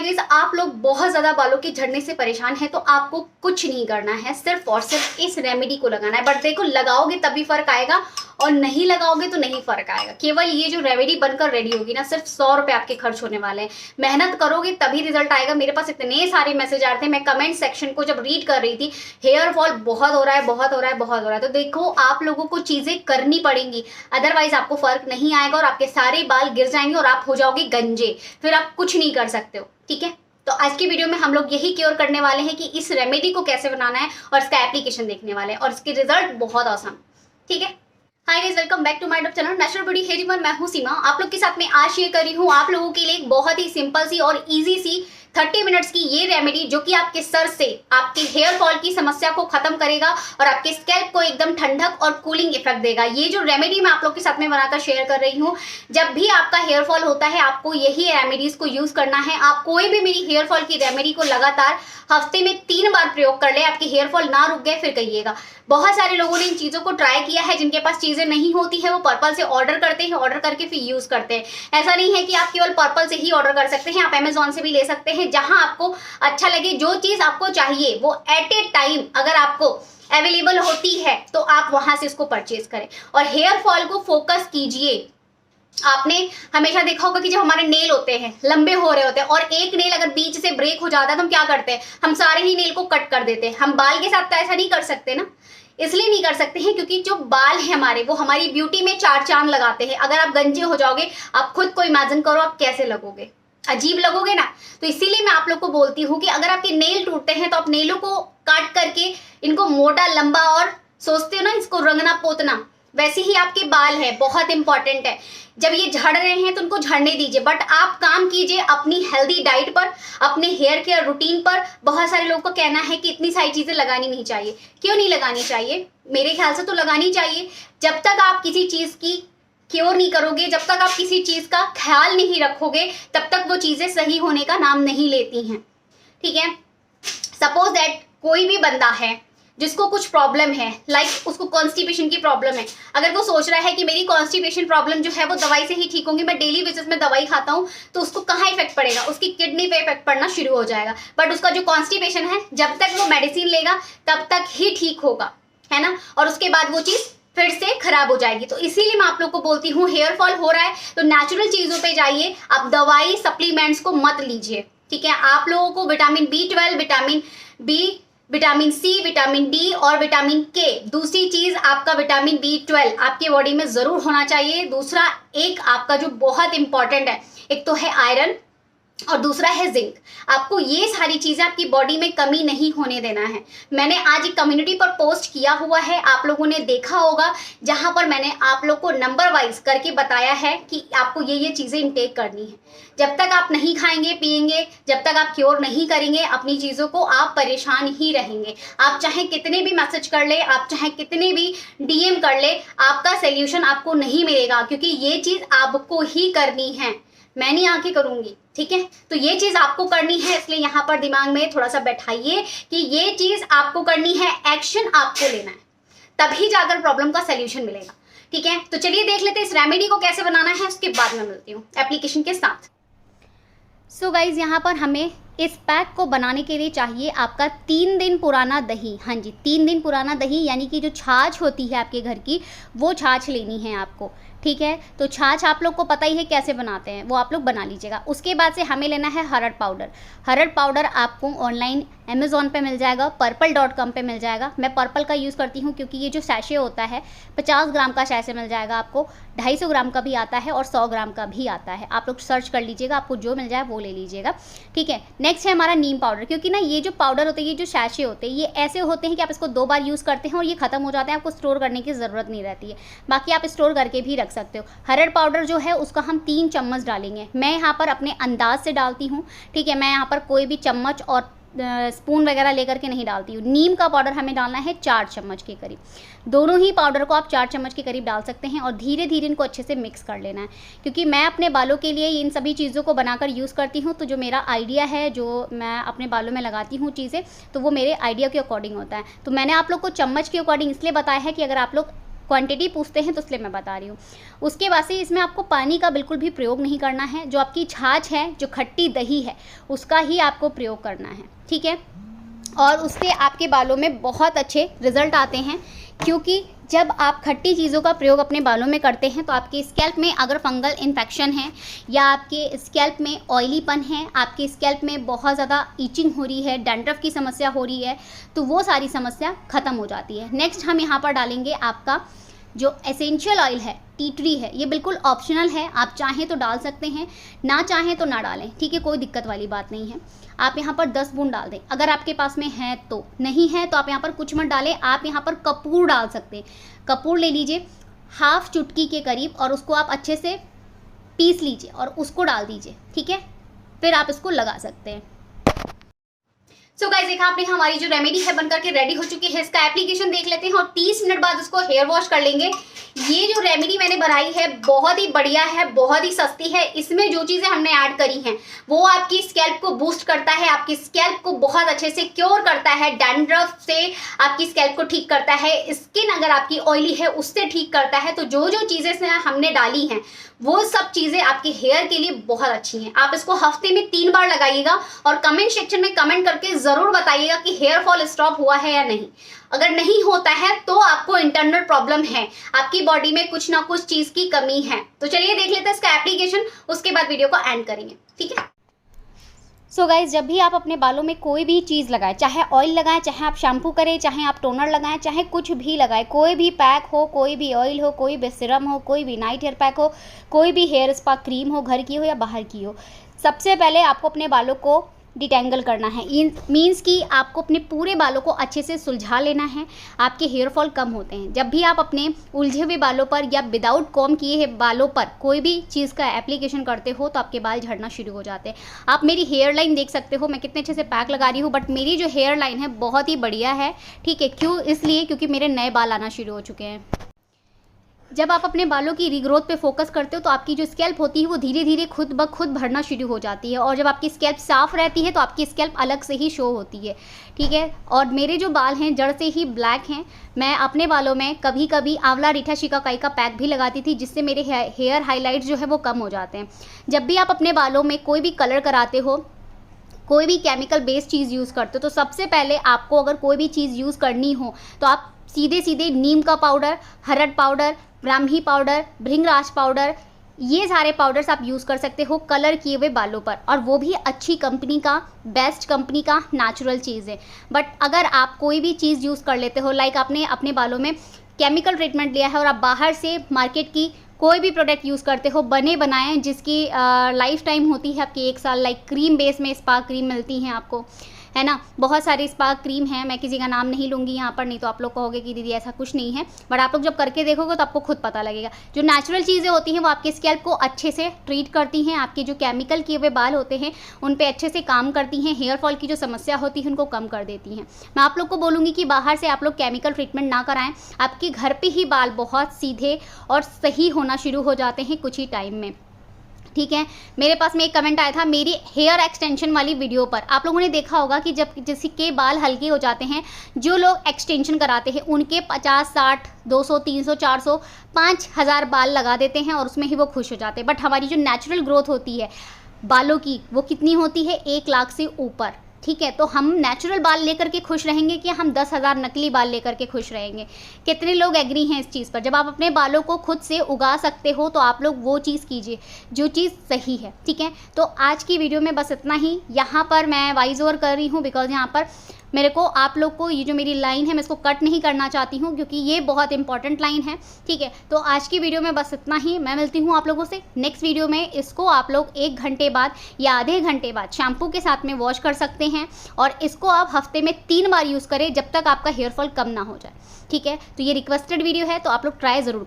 Guys, आप लोग बहुत ज़्यादा बालों के झड़ने से परेशान हैं तो आपको कुछ नहीं करना है, सिर्फ और सिर्फ इस रेमेडी को लगाना है। बट देखो, लगाओगे तभी फर्क आएगा और नहीं लगाओगे तो नहीं फर्क आएगा। केवल ये जो रेमेडी बनकर रेडी होगी ना, सिर्फ 100 रुपये आपके खर्च होने वाले हैं। मेहनत करोगे तभी रिजल्ट आएगा। मेरे पास इतने सारे मैसेज आ रहे थे, मैं कमेंट सेक्शन को जब रीड कर रही थी, हेयर फॉल बहुत हो रहा है, बहुत हो रहा है, बहुत हो रहा है। तो देखो, आप लोगों को चीजें करनी पड़ेंगी, अदरवाइज आपको फर्क नहीं आएगा और आपके सारे बाल गिर जाएंगे और आप हो जाओगे गंजे, फिर आप कुछ नहीं कर सकते हो। ठीक है, तो आज की वीडियो में हम लोग यही क्योर करने वाले हैं कि इस रेमेडी को कैसे बनाना है और इसका एप्लीकेशन देखने वाले हैं और इसके रिजल्ट बहुत आसान। ठीक है, hi guys, welcome back to my YouTube channel natural beauty hair ribbon. मैं हूं सीमा, आप लोग के साथ में आज शेयर कर रही हूं आप लोगों के लिए एक बहुत ही सिंपल सी और इजी सी 30 मिनट्स की ये रेमेडी, जो कि आपके सर से आपके हेयर फॉल की समस्या को खत्म करेगा और आपके स्कैल्प को एकदम ठंडक और कूलिंग इफेक्ट देगा। ये जो रेमेडी मैं आप लोग के साथ में बनाकर शेयर कर रही हूँ, जब भी आपका हेयर फॉल होता है आपको यही रेमेडीज को यूज करना है। आप कोई भी मेरी हेयर फॉल की रेमेडी को लगातार हफ्ते में 3 बार प्रयोग कर ले, आपके हेयर फॉल ना रुक गए फिर कहिएगा। बहुत सारे लोगों ने इन चीजों को ट्राई किया है, जिनके पास चीजें नहीं होती है वो पर्पल से ऑर्डर करते हैं, ऑर्डर करके फिर यूज करते हैं। ऐसा नहीं है कि आप केवल पर्पल से ही ऑर्डर कर सकते हैं, आप अमेजोन से भी ले सकते हैं। जहां आपको अच्छा लगे, जो चीज आपको चाहिए वो एट ए टाइम अगर आपको अवेलेबल होती है तो आप वहां से इसको परचेज करें और हेयर फॉल को फोकस कीजिए। आपने हमेशा देखा होगा कि जब हमारे नेल होते हैं, लंबे हो रहे होते हैं और एक नेल अगर बीच से ब्रेक हो जाता है तो हम क्या करते हैं, हम सारे ही नेल को कट कर देते हैं। हम बाल के साथ तो ऐसा नहीं कर सकते ना, इसलिए नहीं कर सकते हैं क्योंकि जो बाल है हमारे, वो हमारी ब्यूटी में 4 चांद लगाते हैं। अगर आप गंजे हो जाओगे, आप खुद को इमेजिन करो आप कैसे लगोगे, अजीब लगोगे ना। तो इसीलिए मैं आप लोग को बोलती हूँ कि अगर आपके नेल टूटते हैं तो आप नेलों को काट करके इनको मोटा लंबा और सोचते हो ना इसको रंगना पोतना, वैसे ही आपके बाल है, बहुत इंपॉर्टेंट है। जब ये झड़ रहे हैं तो उनको झड़ने दीजिए, बट आप काम कीजिए अपनी हेल्दी डाइट पर, अपने हेयर केयर रूटीन पर। बहुत सारे लोगों का कहना है कि इतनी सारी चीजें लगानी नहीं चाहिए। क्यों नहीं लगानी चाहिए? मेरे ख्याल से तो लगानी चाहिए। जब तक आप किसी चीज की क्योर नहीं करोगे, जब तक आप किसी चीज का ख्याल नहीं रखोगे, तब तक वो चीजें सही होने का नाम नहीं लेती हैं। ठीक है, सपोज दैट कोई भी बंदा है जिसको कुछ प्रॉब्लम है, लाइक उसको कॉन्स्टिपेशन की प्रॉब्लम है। अगर वो सोच रहा है कि मेरी कॉन्स्टिपेशन प्रॉब्लम जो है वो दवाई से ही ठीक होंगी, मैं डेली बेसिस में दवाई खाता हूँ, तो उसको कहाँ इफेक्ट पड़ेगा, उसकी किडनी पे इफेक्ट पड़ना शुरू हो जाएगा। बट उसका जो कॉन्स्टिपेशन है, जब तक वो मेडिसिन लेगा तब तक ही ठीक होगा, है ना, और उसके बाद वो चीज फिर से खराब हो जाएगी। तो इसीलिए मैं आप लोग को बोलती हूँ, हेयर फॉल हो रहा है तो नेचुरल चीजों पे जाइए, आप दवाई सप्लीमेंट्स को मत लीजिए। ठीक है, आप लोगों को vitamin B12, vitamin B, vitamin C, vitamin D और विटामिन K, दूसरी चीज आपका विटामिन B12 आपकी बॉडी में जरूर होना चाहिए। दूसरा एक आपका जो बहुत इंपॉर्टेंट है, एक तो है आयरन और दूसरा है जिंक। आपको ये सारी चीजें आपकी बॉडी में कमी नहीं होने देना है। मैंने आज एक कम्युनिटी पर पोस्ट किया हुआ है, आप लोगों ने देखा होगा, जहां पर मैंने आप लोग को नंबर वाइज करके बताया है कि आपको ये चीजें इनटेक करनी है। जब तक आप नहीं खाएंगे पिएंगे, जब तक आप क्योर नहीं करेंगे अपनी चीजों को, आप परेशान ही रहेंगे। आप चाहे कितने भी मैसेज कर ले, आप चाहे कितने भी DM कर ले, आपका सोल्यूशन आपको नहीं मिलेगा, क्योंकि ये चीज आपको ही करनी है, मैं नहीं आके करूंगी। ठीक है, तो ये चीज आपको करनी है, इसलिए यहाँ पर दिमाग में थोड़ा सा बैठाइए कि ये चीज आपको करनी है, एक्शन आपको लेना है, तभी जाकर प्रॉब्लम का सोल्यूशन मिलेगा। ठीक है, तो चलिए देख लेते हैं इस रेमेडी को कैसे बनाना है, उसके बाद मैं मिलती हूँ एप्लीकेशन के साथ। सो गाइज, यहाँ पर हमें इस पैक को बनाने के लिए चाहिए आपका 3 दिन पुराना दही। हाँ जी, 3 दिन पुराना दही, यानी कि जो छाछ होती है आपके घर की, वो छाछ लेनी है आपको। ठीक है, तो छाछ आप लोग को पता ही है कैसे बनाते हैं, वो आप लोग बना लीजिएगा। उसके बाद से हमें लेना है हरड़ पाउडर। हरड़ पाउडर आपको ऑनलाइन अमेज़ॉन पे मिल जाएगा, पर्पल.com पे मिल जाएगा। मैं पर्पल का यूज़ करती हूँ क्योंकि ये जो सैशे होता है 50 ग्राम का सैशे मिल जाएगा आपको, 250 ग्राम का भी आता है और 100 ग्राम का भी आता है। आप लोग सर्च कर लीजिएगा, आपको जो मिल जाए वो ले लीजिएगा। ठीक है, नेक्स्ट है हमारा नीम पाउडर, क्योंकि ना ये जो पाउडर होते हैं, ये जो सैशे होते हैं, ये ऐसे होते हैं कि आप इसको 2 बार यूज़ करते हैं और ये खत्म हो जाते हैं, आपको स्टोर करने की ज़रूरत नहीं रहती है। बाकी आप स्टोर करके भी रख सकते हो। हरड़ पाउडर जो है उसका हम 3 चम्मच डालेंगे। मैं यहाँ पर अपने अंदाज से डालती हूँ। ठीक है, मैं यहाँ पर कोई भी चम्मच और स्पून वगैरह लेकर के नहीं डालती हूँ। नीम का पाउडर हमें डालना है 4 चम्मच के करीब। दोनों ही पाउडर को आप 4 चम्मच के करीब डाल सकते हैं और धीरे धीरे इनको अच्छे से मिक्स कर लेना है, क्योंकि मैं अपने बालों के लिए इन सभी चीज़ों को बनाकर यूज़ करती हूँ। तो जो मेरा आइडिया है, जो मैं अपने बालों में लगाती हूँ चीज़ें, तो वो मेरे आइडिया के अकॉर्डिंग होता है। तो मैंने आप लोग को चम्मच के अकॉर्डिंग इसलिए बताया है कि अगर आप लोग क्वांटिटी पूछते हैं तो इसलिए मैं बता रही हूँ। उसके बाद से इसमें आपको पानी का बिल्कुल भी प्रयोग नहीं करना है। जो आपकी छाछ है, जो खट्टी दही है, उसका ही आपको प्रयोग करना है, ठीक है। और उससे आपके बालों में बहुत अच्छे रिजल्ट आते हैं, क्योंकि जब आप खट्टी चीज़ों का प्रयोग अपने बालों में करते हैं तो आपके स्कैल्प में अगर फंगल इन्फेक्शन है या आपके स्कैल्प में ऑयलीपन है, आपके स्कैल्प में बहुत ज़्यादा ईचिंग हो रही है, डैंड्रफ की समस्या हो रही है, तो वो सारी समस्या ख़त्म हो जाती है। नेक्स्ट हम यहाँ पर डालेंगे आपका जो एसेंशियल ऑयल है, टी ट्री है। ये बिल्कुल ऑप्शनल है, आप चाहें तो डाल सकते हैं, ना चाहें तो ना डालें, ठीक है, कोई दिक्कत वाली बात नहीं है। आप यहाँ पर 10 बूंद डाल दें, अगर आपके पास में है तो। नहीं है तो आप यहाँ पर कुछ मत डालें। आप यहाँ पर कपूर डाल सकते हैं। कपूर ले लीजिए हाफ चुटकी के करीब और उसको आप अच्छे से पीस लीजिए और उसको डाल दीजिए, ठीक है, फिर आप इसको लगा सकते हैं। सो गाइस, देखा आपने, हमारी जो रेमेडी है बनकर के रेडी हो चुकी है। इसका एप्लीकेशन देख लेते हैं और 30 मिनट बाद इसको हेयर वॉश कर लेंगे। ये जो रेमेडी मैंने बनाई है बहुत ही बढ़िया है, बहुत ही सस्ती है। इसमें जो चीज़ें हमने ऐड करी हैं वो आपकी स्कैल्प को बूस्ट करता है, आपकी स्कैल्प को बहुत अच्छे से क्योर करता है, डैंड्रफ से आपकी स्कैल्प को ठीक करता है, स्किन अगर आपकी ऑयली है उससे ठीक करता है। तो जो जो चीज़ें हमने डाली हैं वो सब चीज़ें आपके हेयर के लिए बहुत अच्छी हैं। आप इसको हफ्ते में 3 बार लगाइएगा और कमेंट सेक्शन में कमेंट करके ज़रूर बताइएगा कि हेयर फॉल स्टॉप हुआ है या नहीं। अगर नहीं होता है तो आपको इंटरनल प्रॉब्लम है, आपकी बॉडी में कुछ ना कुछ चीज़ की कमी है। तो चलिए देख लेते हैं इसका एप्लीकेशन, उसके बाद वीडियो को एंड करेंगे, ठीक है। सो गाइज, जब भी आप अपने बालों में कोई भी चीज़ लगाएं, चाहे ऑयल लगाएं, चाहे आप शैम्पू करें, चाहे आप टोनर लगाएं, चाहे कुछ भी लगाएं, कोई भी पैक हो, कोई भी ऑयल हो, कोई भी सिरम हो, कोई भी नाइट हेयर पैक हो, कोई भी हेयर स्पा क्रीम हो, घर की हो या बाहर की हो, सबसे पहले आपको अपने बालों को डिटेंगल करना है। मीन्स कि आपको अपने पूरे बालों को अच्छे से सुलझा लेना है। आपके हेयर फॉल कम होते हैं जब भी आप अपने उलझे हुए बालों पर या विदाउट कॉम किए हुए बालों पर कोई भी चीज़ का एप्लीकेशन करते हो तो आपके बाल झड़ना शुरू हो जाते हैं। आप मेरी हेयर लाइन देख सकते हो, मैं कितने अच्छे से पैक लगा रही हूँ, बट मेरी जो हेयर लाइन है बहुत ही बढ़िया है, ठीक है। क्यों? इसलिए क्योंकि मेरे नए बाल आना शुरू हो चुके हैं। जब आप अपने बालों की रीग्रोथ पे फोकस करते हो तो आपकी जो स्कैल्प होती है वो धीरे धीरे खुद ब खुद भरना शुरू हो जाती है, और जब आपकी स्कैल्प साफ़ रहती है तो आपकी स्कैल्प अलग से ही शो होती है, ठीक है। और मेरे जो बाल हैं जड़ से ही ब्लैक हैं। मैं अपने बालों में कभी कभी आंवला रीठा शिकाकाई का पैक भी लगाती थी, जिससे मेरे हेयर हाईलाइट्स जो है वो कम हो जाते हैं। जब भी आप अपने बालों में कोई भी कलर कराते हो, कोई भी केमिकल बेस्ड चीज़ यूज़ करते हो, तो सबसे पहले आपको अगर कोई भी चीज़ यूज़ करनी हो तो आप सीधे सीधे नीम का पाउडर, हरड़ पाउडर, ब्राह्मी पाउडर, भृंगराज पाउडर, ये सारे पाउडर्स आप यूज़ कर सकते हो कलर किए हुए बालों पर, और वो भी अच्छी कंपनी का, बेस्ट कंपनी का नेचुरल चीज़ है। बट अगर आप कोई भी चीज़ यूज़ कर लेते हो, लाइक आपने अपने बालों में केमिकल ट्रीटमेंट लिया है और आप बाहर से मार्केट की कोई भी प्रोडक्ट यूज़ करते हो बने बनाए, जिसकी लाइफ टाइम होती है आपकी 1 साल, लाइक क्रीम बेस में स्पा क्रीम मिलती हैं आपको, है ना, बहुत सारी स्पा क्रीम है, मैं किसी का नाम नहीं लूँगी यहाँ पर, नहीं तो आप लोग कहोगे कि दीदी ऐसा कुछ नहीं है, बट आप लोग जब करके देखोगे तो आपको खुद पता लगेगा। जो नेचुरल चीज़ें होती हैं वो आपके स्कैल्प को अच्छे से ट्रीट करती हैं, आपके जो केमिकल किए हुए बाल होते हैं उन पे अच्छे से काम करती हैं, हेयर फॉल की जो समस्या होती है उनको कम कर देती हैं। मैं आप लोग को बोलूँगी कि बाहर से आप लोग केमिकल ट्रीटमेंट ना कराएं, आपके घर पर ही बाल बहुत सीधे और सही होना शुरू हो जाते हैं कुछ ही टाइम में, ठीक है। मेरे पास में एक कमेंट आया था मेरी हेयर एक्सटेंशन वाली वीडियो पर, आप लोगों ने देखा होगा कि जब किसी के बाल हल्के हो जाते हैं, जो लोग एक्सटेंशन कराते हैं उनके 50, 60, 200, 300, 400, 5000 बाल लगा देते हैं और उसमें ही वो खुश हो जाते हैं। बट हमारी जो नेचुरल ग्रोथ होती है बालों की वो कितनी होती है? 1 लाख से ऊपर, ठीक है। तो हम नेचुरल बाल लेकर के खुश रहेंगे कि हम 10,000 नकली बाल लेकर के खुश रहेंगे? कितने लोग एग्री हैं इस चीज़ पर? जब आप अपने बालों को खुद से उगा सकते हो तो आप लोग वो चीज़ कीजिए जो चीज़ सही है, ठीक है। तो आज की वीडियो में बस इतना ही। यहाँ पर मैं वॉइस ओवर कर रही हूँ बिकॉज यहाँ पर मेरे को आप लोग को ये जो मेरी लाइन है मैं इसको कट नहीं करना चाहती हूँ, क्योंकि ये बहुत इंपॉर्टेंट लाइन है, ठीक है। तो आज की वीडियो में बस इतना ही। मैं मिलती हूँ आप लोगों से नेक्स्ट वीडियो में। इसको आप लोग 1 घंटे बाद या आधे घंटे बाद शैम्पू के साथ में वॉश कर सकते हैं, और इसको आप हफ्ते में 3 बार यूज़ करें जब तक आपका हेयर फॉल कम ना हो जाए, ठीक है। तो ये रिक्वेस्टेड वीडियो है, तो आप लोग ट्राई ज़रूर